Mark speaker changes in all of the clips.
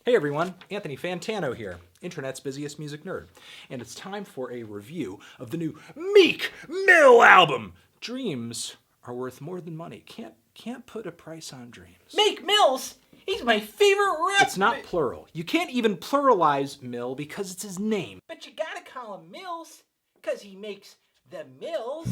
Speaker 1: Hey everyone, Anthony Fantano here, internet's busiest music nerd, and it's time for a review of the new Meek Mill album. Dreams are worth more than money. Can't put a price on dreams.
Speaker 2: Meek Mill's? He's my favorite rapper.
Speaker 1: It's not plural. You can't even pluralize Mill because it's his name.
Speaker 2: But you gotta call him Mills, cause he makes the Mills.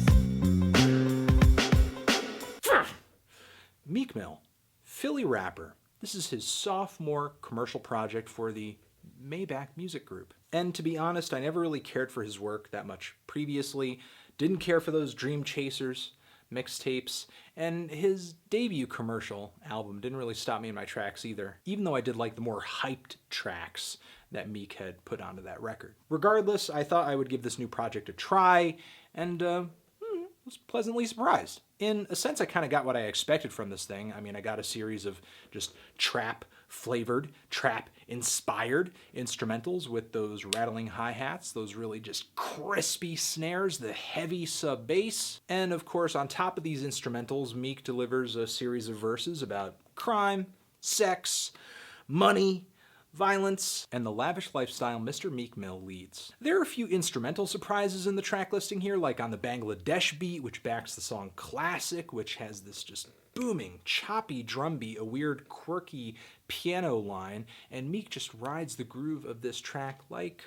Speaker 1: Meek Mill, Philly rapper. This is his sophomore commercial project for the MAYBACH music group. And to be honest, I never really cared for his work that much previously. Didn't care for those Dream Chasers mixtapes, and his debut commercial album didn't really stop me in my tracks either, even though I did like the more hyped tracks that Meek had put onto that record. Regardless, I thought I would give this new project a try, and was pleasantly surprised. In a sense, I kind of got what I expected from this thing. I mean, I got a series of just trap-flavored, trap-inspired instrumentals with those rattling hi-hats, those really just crispy snares, the heavy sub-bass. And of course, on top of these instrumentals, Meek delivers a series of verses about crime, sex, money, violence, and the lavish lifestyle Mr. Meek Mill leads. There are a few instrumental surprises in the track listing here, like on the Bangladesh beat, which backs the song Classic, which has this just booming, choppy drum beat, a weird, quirky piano line, and Meek just rides the groove of this track like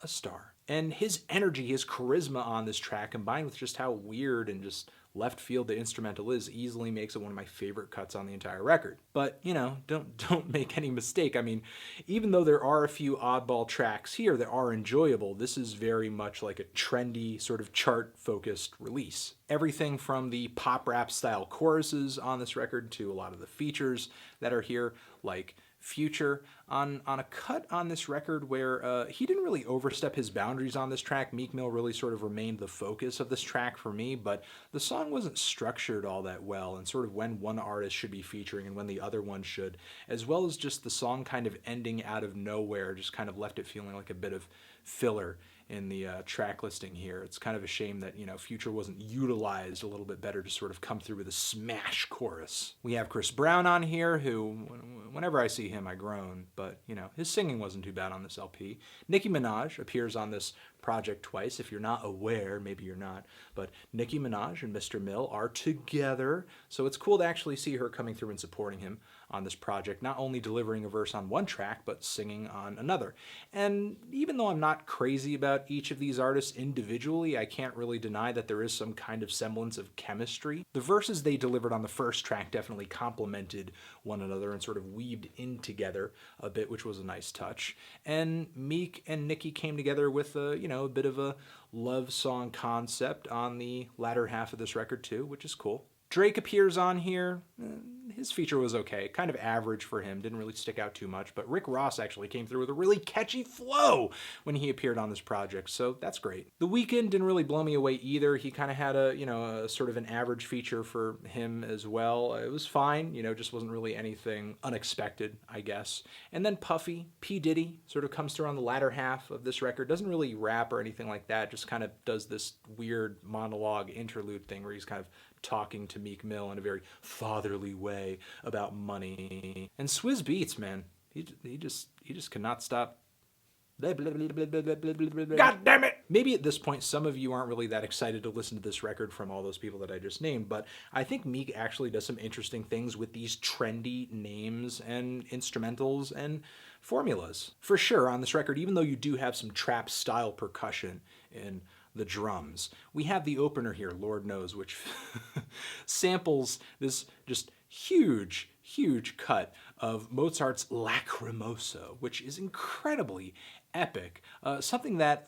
Speaker 1: a star. And his energy, his charisma on this track, combined with just how weird and just left field the instrumental is, easily makes it one of my favorite cuts on the entire record. But, you know, don't make any mistake. I mean, even though there are a few oddball tracks here that are enjoyable, this is very much like a trendy, sort of chart-focused release. Everything from the pop rap style choruses on this record to a lot of the features that are here, like Future on a cut on this record where he didn't really overstep his boundaries on this track. Meek Mill really sort of remained the focus of this track for me, but the song wasn't structured all that well, and sort of when one artist should be featuring and when the other one should, as well as just the song kind of ending out of nowhere, just kind of left it feeling like a bit of filler in the track listing here. It's kind of a shame that, you know, Future wasn't utilized a little bit better to sort of come through with a smash chorus. We have Chris Brown on here, who, whenever I see him, I groan, but, you know, his singing wasn't too bad on this LP. Nicki Minaj appears on this project twice. If you're not aware, maybe you're not, but Nicki Minaj and Mr.Mill are together, so it's cool to actually see her coming through and supporting him on this project, not only delivering a verse on one track, but singing on another. And even though I'm not crazy about each of these artists individually, I can't really deny that there is some kind of semblance of chemistry. The verses they delivered on the first track definitely complemented one another and sort of weaved in together a bit, which was a nice touch. And Meek and Nicki came together with a bit of a love song concept on the latter half of this record too, which is cool. Drake appears on here. His feature was okay, kind of average for him, didn't really stick out too much, but Rick Ross actually came through with a really catchy flow when he appeared on this project, so that's great. The Weeknd didn't really blow me away either. He kind of had a sort of an average feature for him as well. It was fine, just wasn't really anything unexpected, I guess. And then Puffy, P. Diddy, sort of comes through on the latter half of this record. Doesn't really rap or anything like that, just kind of does this weird monologue interlude thing where he's kind of talking to Meek Mill in a very fatherly way about money. And Swizz Beatz, man, he just cannot stop. God damn it! Maybe at this point some of you aren't really that excited to listen to this record from all those people that I just named, but I think Meek actually does some interesting things with these trendy names and instrumentals and formulas. For sure, on this record, even though you do have some trap style percussion in the drums, we have the opener here, Lord Knows, which samples this just huge cut of Mozart's Lacrimosa, which is incredibly epic. Something that,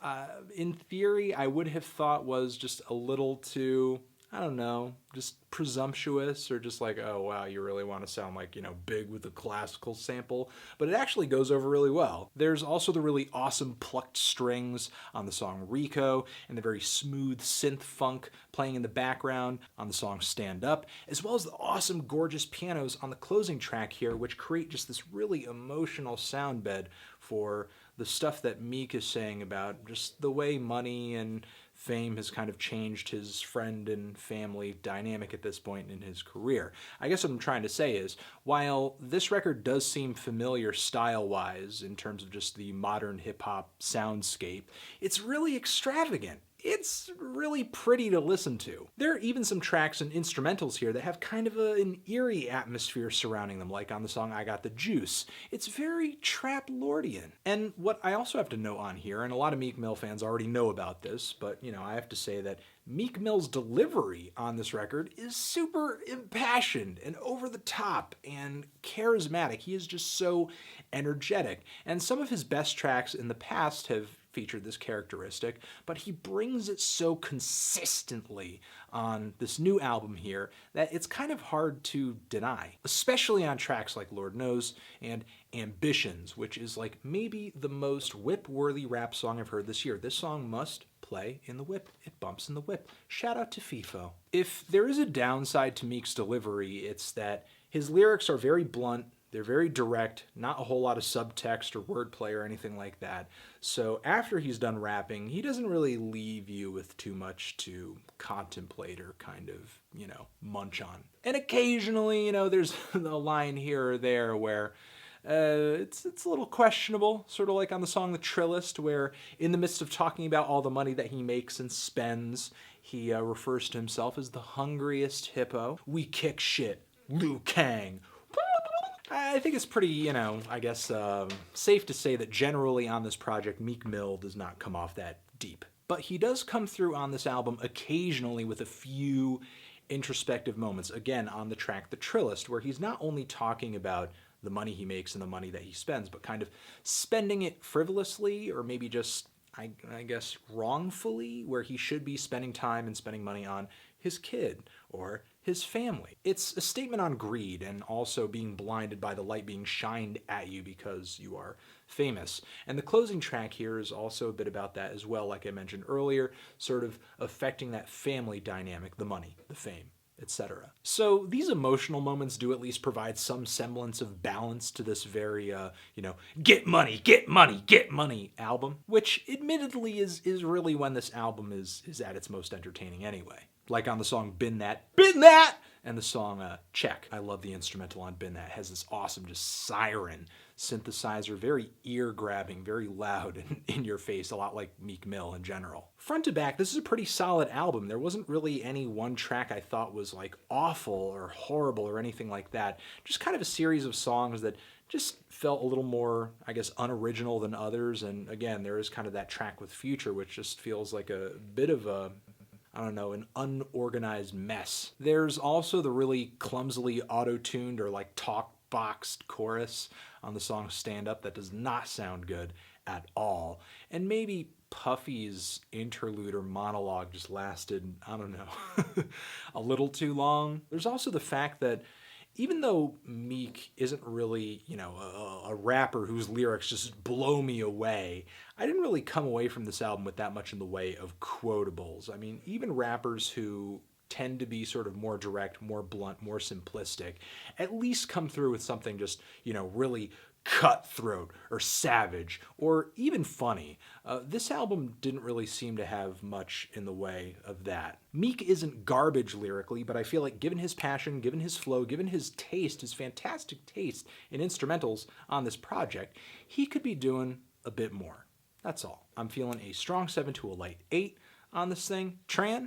Speaker 1: in theory, I would have thought was just a little too, I don't know, just presumptuous, or just like, oh wow, you really want to sound like, big with a classical sample, but it actually goes over really well. There's also the really awesome plucked strings on the song R.I.C.O, and the very smooth synth funk playing in the background on the song Stand Up, as well as the awesome gorgeous pianos on the closing track here, which create just this really emotional sound bed for the stuff that Meek is saying about just the way money and fame has kind of changed his friend and family dynamic at this point in his career. I guess what I'm trying to say is, while this record does seem familiar style-wise in terms of just the modern hip-hop soundscape, it's really extravagant. It's really pretty to listen to. There are even some tracks and instrumentals here that have kind of an eerie atmosphere surrounding them, like on the song I Got the Juice. It's very Trap Lordian. And what I also have to note on here, and a lot of Meek Mill fans already know about this, but I have to say that Meek Mill's delivery on this record is super impassioned and over the top and charismatic. He is just so energetic. And some of his best tracks in the past have featured this characteristic, but he brings it so consistently on this new album here that it's kind of hard to deny, especially on tracks like Lord Knows and Ambitions, which is like maybe the most whip-worthy rap song I've heard this year. This song must play in the whip. It bumps in the whip. Shout out to FIFO. If there is a downside to Meek's delivery, it's that his lyrics are very blunt. They're very direct, not a whole lot of subtext or wordplay or anything like that. So after he's done rapping, he doesn't really leave you with too much to contemplate or kind of, munch on. And occasionally, there's a line here or there where it's a little questionable, sort of like on the song The Trillist, where in the midst of talking about all the money that he makes and spends, he refers to himself as the hungriest hippo. We kick shit, Liu Kang. I think it's pretty, safe to say that generally on this project, Meek Mill does not come off that deep. But he does come through on this album occasionally with a few introspective moments. Again, on the track The Trillist, where he's not only talking about the money he makes and the money that he spends, but kind of spending it frivolously or maybe just, I guess, wrongfully, where he should be spending time and spending money on his kid or his family. It's a statement on greed and also being blinded by the light being shined at you because you are famous. And the closing track here is also a bit about that as well, like I mentioned earlier, sort of affecting that family dynamic, the money, the fame, etc. So these emotional moments do at least provide some semblance of balance to this very, get money, get money, get money album, which admittedly is really when this album is at its most entertaining anyway. Like on the song Been That, and the song Check. I love the instrumental on Been That. It has this awesome just siren synthesizer, very ear-grabbing, very loud and in your face, a lot like Meek Mill in general. Front to back, this is a pretty solid album. There wasn't really any one track I thought was like awful or horrible or anything like that. Just kind of a series of songs that just felt a little more, I guess, unoriginal than others. And again, there is kind of that track with Future, which just feels like a bit of a, an unorganized mess. There's also the really clumsily auto-tuned or like talk-boxed chorus on the song Stand Up that does not sound good at all. And maybe Puffy's interlude or monologue just lasted, a little too long. There's also the fact that even though Meek isn't really, a rapper whose lyrics just blow me away, I didn't really come away from this album with that much in the way of quotables. I mean, even rappers who tend to be sort of more direct, more blunt, more simplistic, at least come through with something just, really cutthroat or savage or even funny. This album didn't really seem to have much in the way of that. Meek isn't garbage lyrically, but I feel like given his passion, given his flow, given his taste, his fantastic taste in instrumentals on this project, he could be doing a bit more. That's all. I'm feeling a strong 7 to a light 8 on this thing. Tran,